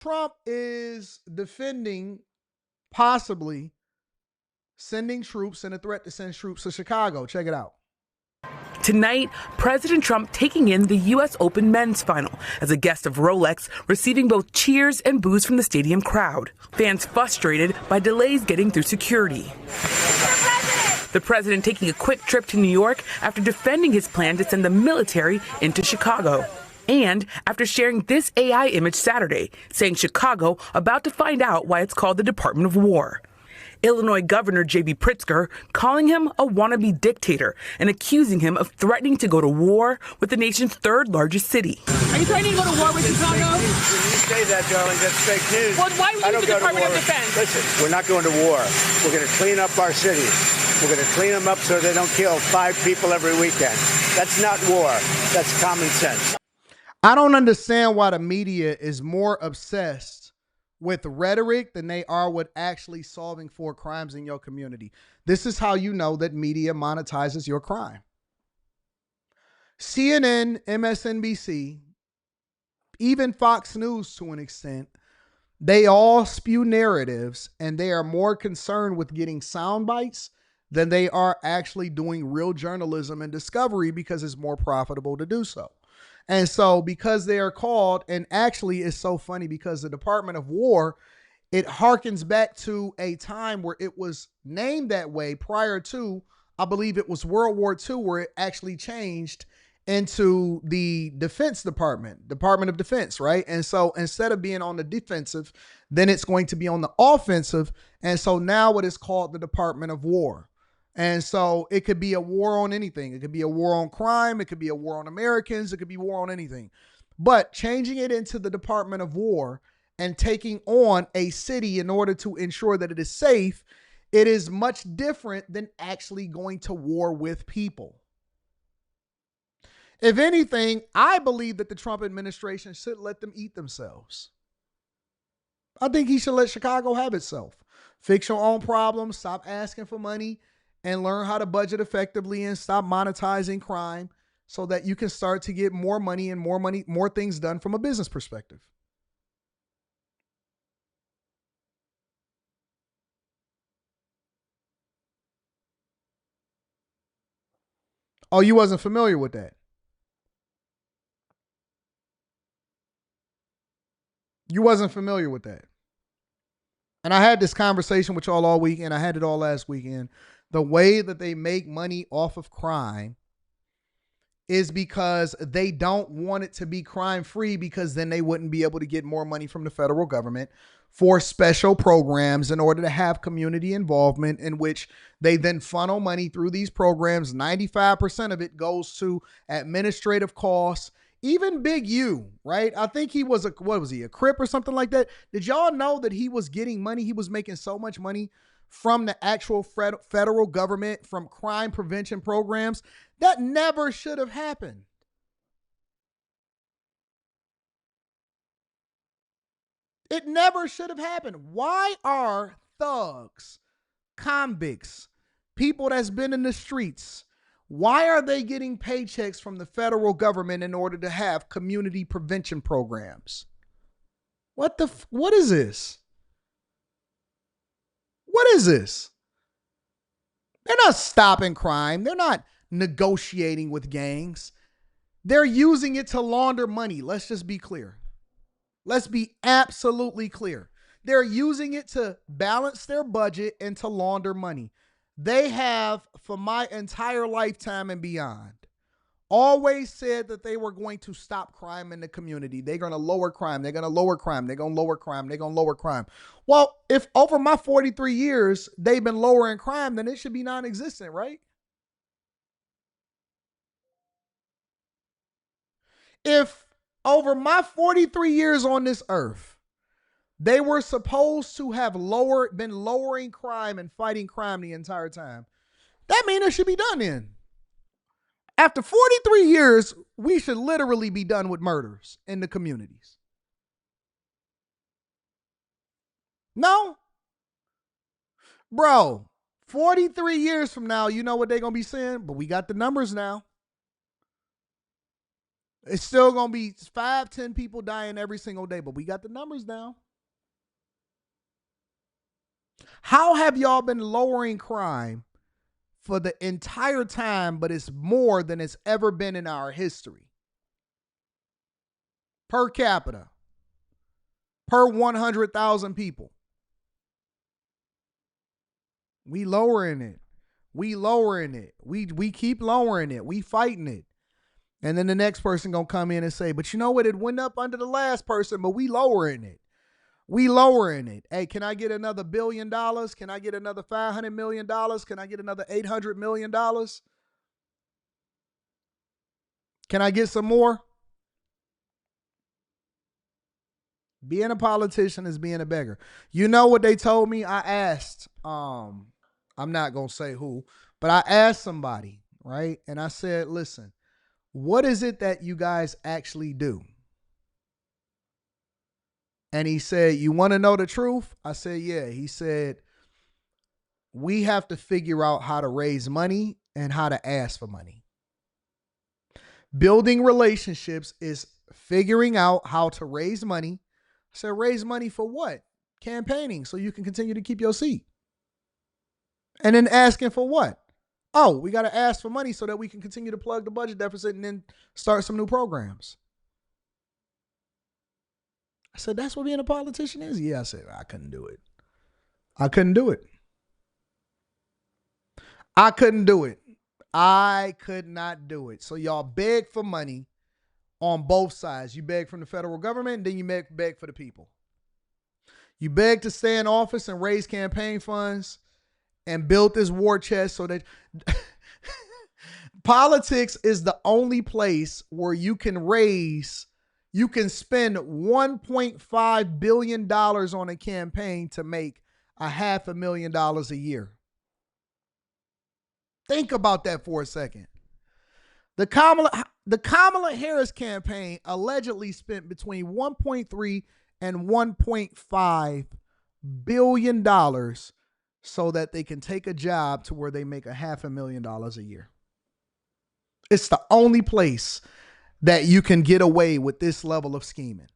Trump is defending possibly sending troops and a threat to send troops to Chicago. Check it out. Tonight, President Trump taking in the U.S. Open men's final as a guest of Rolex, receiving both cheers and boos from the stadium crowd. Fans frustrated by delays getting through security. The president taking a quick trip to New York after defending his plan to send the military into Chicago. And after sharing this AI image Saturday, saying Chicago about to find out why it's called the Department of War. Illinois Governor J.B. Pritzker calling him a wannabe dictator and accusing him of threatening to go to war with the nation's third largest city. Are you threatening to go to war with Chicago? When you say that, darling, that's fake news. Well, why would you the Department of Defense? Listen, we're not going to war. We're going to clean up our cities. We're going to clean them up so they don't kill 5 people every weekend. That's not war. That's common sense. I don't understand why the media is more obsessed with rhetoric than they are with actually solving for crimes in your community. This is how you know that media monetizes your crime. CNN, MSNBC, even Fox News to an extent, they all spew narratives and they are more concerned with getting sound bites than they are actually doing real journalism and discovery because it's more profitable to do so. And so because they are called, and actually it's so funny because the Department of War, it harkens back to a time where it was named that way prior to, I believe it was World War II, where it actually changed into the Defense Department, Department of Defense, right? And so instead of being on the defensive, then it's going to be on the offensive. And so now it is called the Department of War. And so it could be a war on anything. It could be a war on crime. It could be a war on Americans. It could be war on anything. But changing it into the Department of War and taking on a city in order to ensure that it is safe, it is much different than actually going to war with people. If anything, I believe that the Trump administration should let them eat themselves. I think he should let Chicago have itself. Fix your own problems. Stop asking for money. And learn how to budget effectively and stop monetizing crime so that you can start to get more money, more things done from a business perspective. Oh, you wasn't familiar with that? You wasn't familiar with that? And I had this conversation with y'all all week, and I had it all last weekend. The way that they make money off of crime is because they don't want it to be crime free, because then they wouldn't be able to get more money from the federal government for special programs in order to have community involvement, in which they then funnel money through these programs. 95% of it goes to administrative costs. Even Big U, right? I think he was a Crip or something like that. Did y'all know that he was getting money? He was making so much money from the actual federal government, from crime prevention programs. That never should have happened. It never should have happened. Why are thugs, convicts, people that's been in the streets, why are they getting paychecks from the federal government in order to have community prevention programs? What is this? What is this? They're not stopping crime. They're not negotiating with gangs. They're using it to launder money. Let's just be clear. Let's be absolutely clear. They're using it to balance their budget and to launder money. They have, for my entire lifetime and beyond, always said that they were going to stop crime in the community. They're going to lower crime. They're going to lower crime. They're going to lower crime. They're going to lower crime. Well, if over my 43 years they've been lowering crime, then it should be non-existent, right? If over my 43 years on this earth, they were supposed to have been lowering crime and fighting crime the entire time, that means it should be done then. After 43 years, we should literally be done with murders in the communities. No? Bro, 43 years from now, you know what they're going to be saying? But we got the numbers now. It's still going to be 5-10 people dying every single day, but we got the numbers down. How have y'all been lowering crime for the entire time, but it's more than it's ever been in our history? Per capita. Per 100,000 people. We lowering it. We lowering it. We keep lowering it. We fighting it. And then the next person going to come in and say, but you know what? It went up under the last person, but we lowering it. We lowering it. Hey, can I get another $1 billion? Can I get another $500 million? Can I get another $800 million? Can I get some more? Being a politician is being a beggar. You know what they told me? I asked, I'm not going to say who, but I asked somebody, right? And I said, listen, what is it that you guys actually do? And he said, you want to know the truth? I said, yeah. He said, we have to figure out how to raise money and how to ask for money. Building relationships is figuring out how to raise money. I said, raise money for what? Campaigning so you can continue to keep your seat. And then asking for what? Oh, we got to ask for money so that we can continue to plug the budget deficit and then start some new programs. I said, that's what being a politician is? Yeah, I said, I couldn't do it. I couldn't do it. I couldn't do it. I could not do it. So y'all beg for money on both sides. You beg from the federal government, and then you beg for the people. You beg to stay in office and raise campaign funds and build this war chest so that politics is the only place where you can spend $1.5 billion on a campaign to make $500,000 a year. Think about that for a second. The Kamala Harris campaign allegedly spent between $1.3 and $1.5 billion so that they can take a job to where they make $500,000 a year. It's the only place that you can get away with this level of scheming.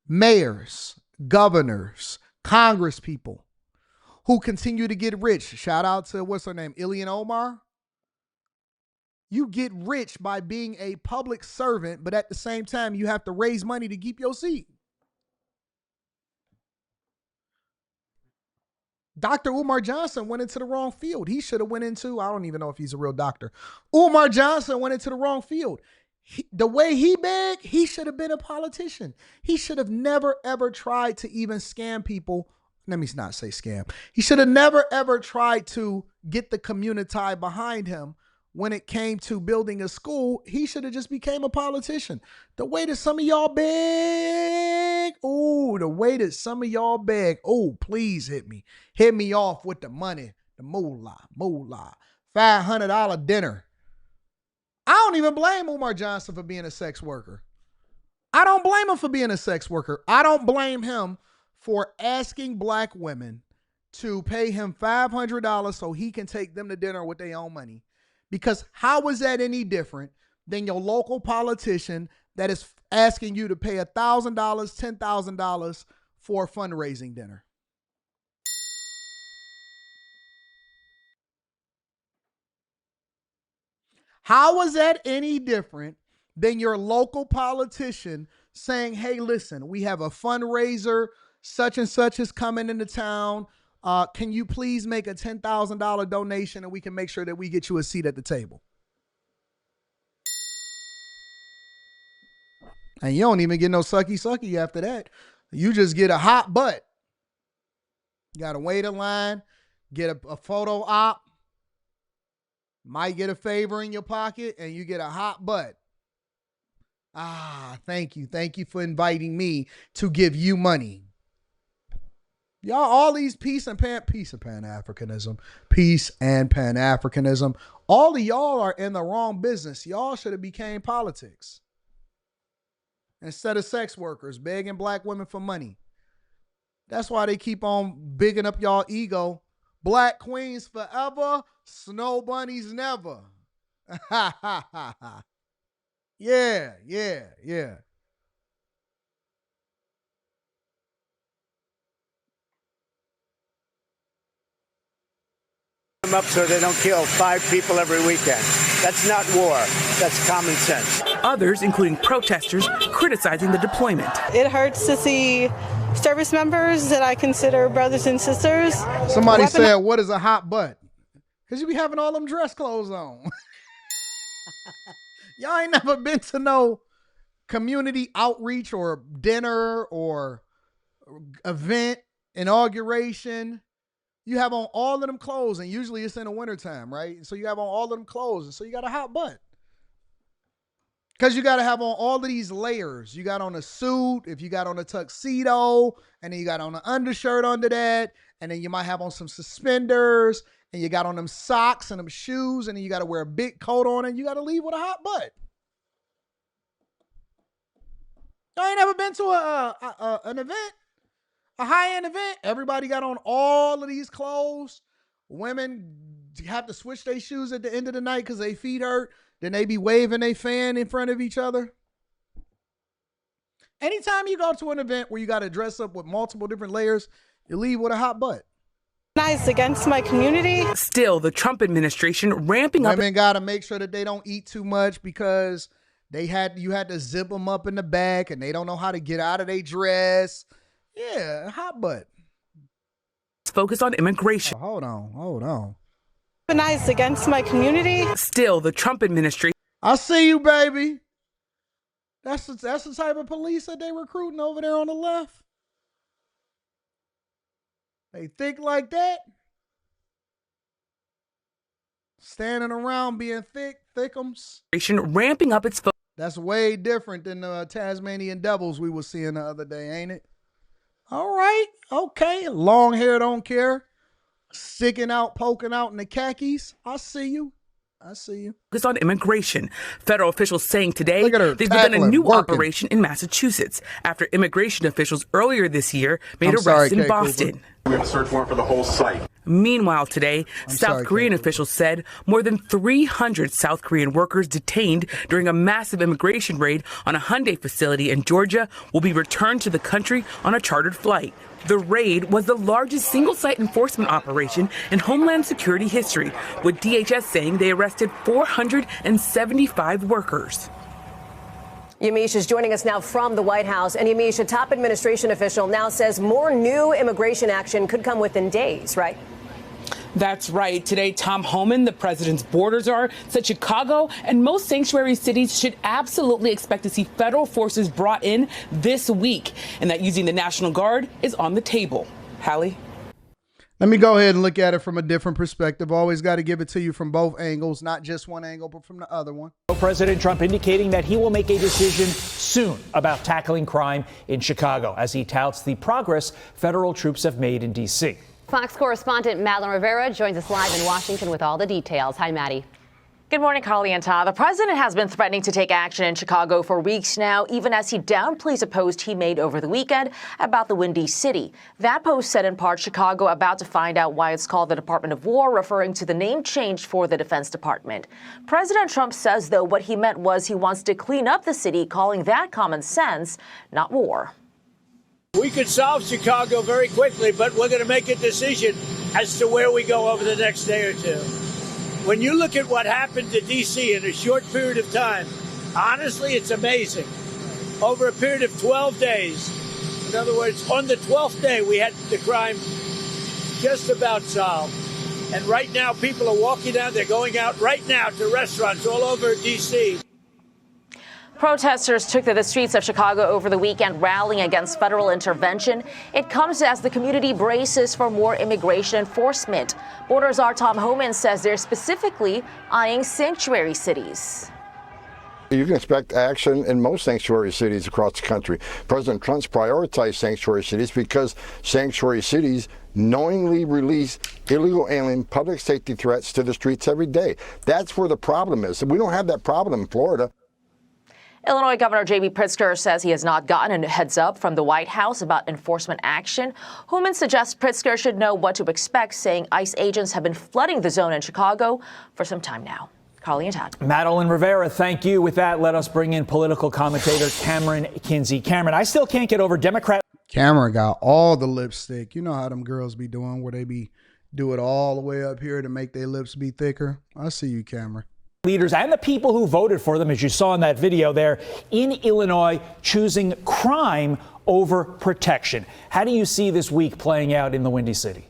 Mayors, governors, congresspeople who continue to get rich. Shout out to, what's her name, Ilhan Omar. You get rich by being a public servant, but at the same time, you have to raise money to keep your seat. Dr. Umar Johnson went into the wrong field. He should have went into, I don't even know if he's a real doctor. Umar Johnson went into the wrong field. The way he begged, he should have been a politician. He should have never, ever tried to even scam people. Let me not say scam. He should have never, ever tried to get the community behind him when it came to building a school. He should have just became a politician. The way that some of y'all beg, please hit me. Hit me off with the money, the moolah, $500 dinner. I don't even blame Umar Johnson for being a sex worker. I don't blame him for being a sex worker. I don't blame him for asking black women to pay him $500 so he can take them to dinner with their own money. Because how is that any different than your local politician that is asking you to pay $1,000, $10,000 for a fundraising dinner? How is that any different than your local politician saying, hey, listen, we have a fundraiser, such and such is coming into town. Can you please make a $10,000 donation and we can make sure that we get you a seat at the table? And you don't even get no sucky after that. You just get a hot butt. You got to wait in line, get a photo op, might get a favor in your pocket, and you get a hot butt. Thank you. Thank you for inviting me to give you money. Y'all, all these peace and Pan-Africanism, all of y'all are in the wrong business. Y'all should have became politics instead of sex workers begging black women for money. That's why they keep on bigging up y'all ego. Black queens forever, snow bunnies never. Yeah. Them up so they don't kill 5 people every weekend. That's not war. That's common sense. Others, including protesters, criticizing the deployment. It hurts to see service members that I consider brothers and sisters. Somebody said, what is a hot butt? Because you be having all them dress clothes on. Y'all ain't never been to no community outreach or dinner or event, inauguration. You have on all of them clothes, and usually it's in the wintertime, right? So you have on all of them clothes, and so you got a hot butt. Because you got to have on all of these layers. You got on a suit, if you got on a tuxedo, and then you got on an undershirt under that, and then you might have on some suspenders, and you got on them socks and them shoes, and then you got to wear a big coat on it. You got to leave with a hot butt. I ain't never been to an event, a high-end event. Everybody got on all of these clothes. Women have to switch their shoes at the end of the night because their feet hurt. Then they be waving their fan in front of each other. Anytime you go to an event where you got to dress up with multiple different layers, you leave with a hot butt. Nice against my community. Still, the Trump administration ramping up. Women got to make sure that they don't eat too much because you had to zip them up in the back and they don't know how to get out of their dress. Yeah, hot butt. Focus on immigration. Hold on. Nice against my community. Still, the Trump administration. I see you, baby. That's the type of police that they recruiting over there on the left. They think like that. Standing around being thickums. Ramping up its focus. That's way different than the Tasmanian devils we were seeing the other day, ain't it? All right, okay. Long hair don't care. Sticking out, poking out in the khakis. I see you. Focus on immigration. Federal officials saying today they've begun a new operation in Massachusetts after immigration officials earlier this year made arrests in Boston. We have a search warrant for the whole site. Meanwhile, today, South Korean officials said more than 300 South Korean workers detained during a massive immigration raid on a Hyundai facility in Georgia will be returned to the country on a chartered flight. The raid was the largest single-site enforcement operation in Homeland Security history, with DHS saying they arrested 475 workers. Yamiche is joining us now from the White House. And Yamiche, a top administration official now says more new immigration action could come within days, right? That's right. Today, Tom Homan, the president's border czar, said Chicago and most sanctuary cities should absolutely expect to see federal forces brought in this week, and that using the National Guard is on the table. Hallie? Let me go ahead and look at it from a different perspective. Always got to give it to you from both angles, not just one angle, but from the other one. President Trump indicating that he will make a decision soon about tackling crime in Chicago as he touts the progress federal troops have made in D.C. Fox correspondent Madeline Rivera joins us live in Washington with all the details. Hi, Maddie. Good morning, Carly and Todd. The president has been threatening to take action in Chicago for weeks now, even as he downplays a post he made over the weekend about the Windy City. That post said in part, Chicago about to find out why it's called the Department of War, referring to the name change for the Defense Department. President Trump says, though, what he meant was he wants to clean up the city, calling that common sense, not war. We could solve Chicago very quickly, but we're going to make a decision as to where we go over the next day or two. When you look at what happened to D.C. in a short period of time, honestly, it's amazing. Over a period of 12 days, in other words, on the 12th day, we had the crime just about solved. And right now, people are walking out. They're going out right now to restaurants all over D.C. Protesters took to the streets of Chicago over the weekend, rallying against federal intervention. It comes as the community braces for more immigration enforcement. Border czar Tom Homan says they're specifically eyeing sanctuary cities. You can expect action in most sanctuary cities across the country. President Trump's prioritized sanctuary cities because sanctuary cities knowingly release illegal alien public safety threats to the streets every day. That's where the problem is. We don't have that problem in Florida. Illinois Governor J.B. Pritzker says he has not gotten a heads up from the White House about enforcement action. Homan suggests Pritzker should know what to expect, saying ICE agents have been flooding the zone in Chicago for some time now. Carly and Todd. Madeline Rivera, thank you. With that, let us bring in political commentator Cameron Kinsey. Cameron, I still can't get over Democrat. Cameron got all the lipstick. You know how them girls be doing, where they be do it all the way up here to make their lips be thicker. I see you, Cameron. Leaders and the people who voted for them, as you saw in that video there, in Illinois, choosing crime over protection. How do you see this week playing out in the Windy City?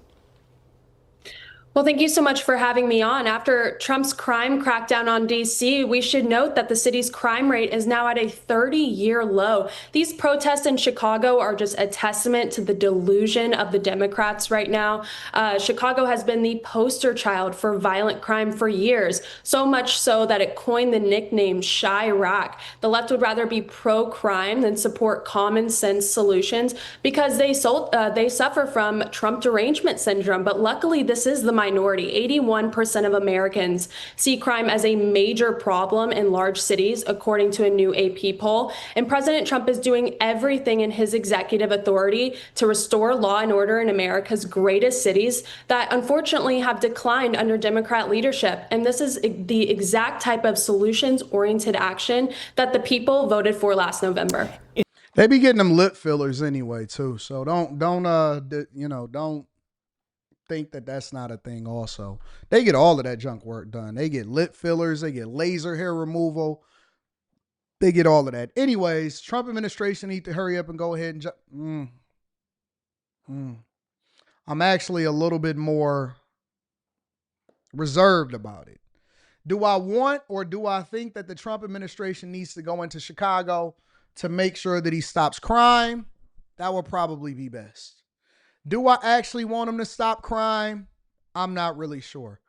Well, thank you so much for having me on. After Trump's crime crackdown on D.C., we should note that the city's crime rate is now at a 30-year low. These protests in Chicago are just a testament to the delusion of the Democrats right now. Chicago has been the poster child for violent crime for years, so much so that it coined the nickname Chi-Rock. The left would rather be pro-crime than support common sense solutions because they suffer from Trump derangement syndrome. But luckily, this is the minority. 81% of Americans see crime as a major problem in large cities, according to a new AP poll. And President Trump is doing everything in his executive authority to restore law and order in America's greatest cities that unfortunately have declined under Democrat leadership. And this is the exact type of solutions-oriented action that the people voted for last November. They be getting them lip fillers anyway, too. So don't think that that's not a thing also. They get all of that junk work done. They get lip fillers, they get laser hair removal, they get all of that. Anyways, Trump administration need to hurry up and go ahead and I'm actually a little bit more reserved about it. Do I want or do I think that the Trump administration needs to go into Chicago to make sure that he stops crime? That would probably be best. Do I actually want him to stop crime? I'm not really sure.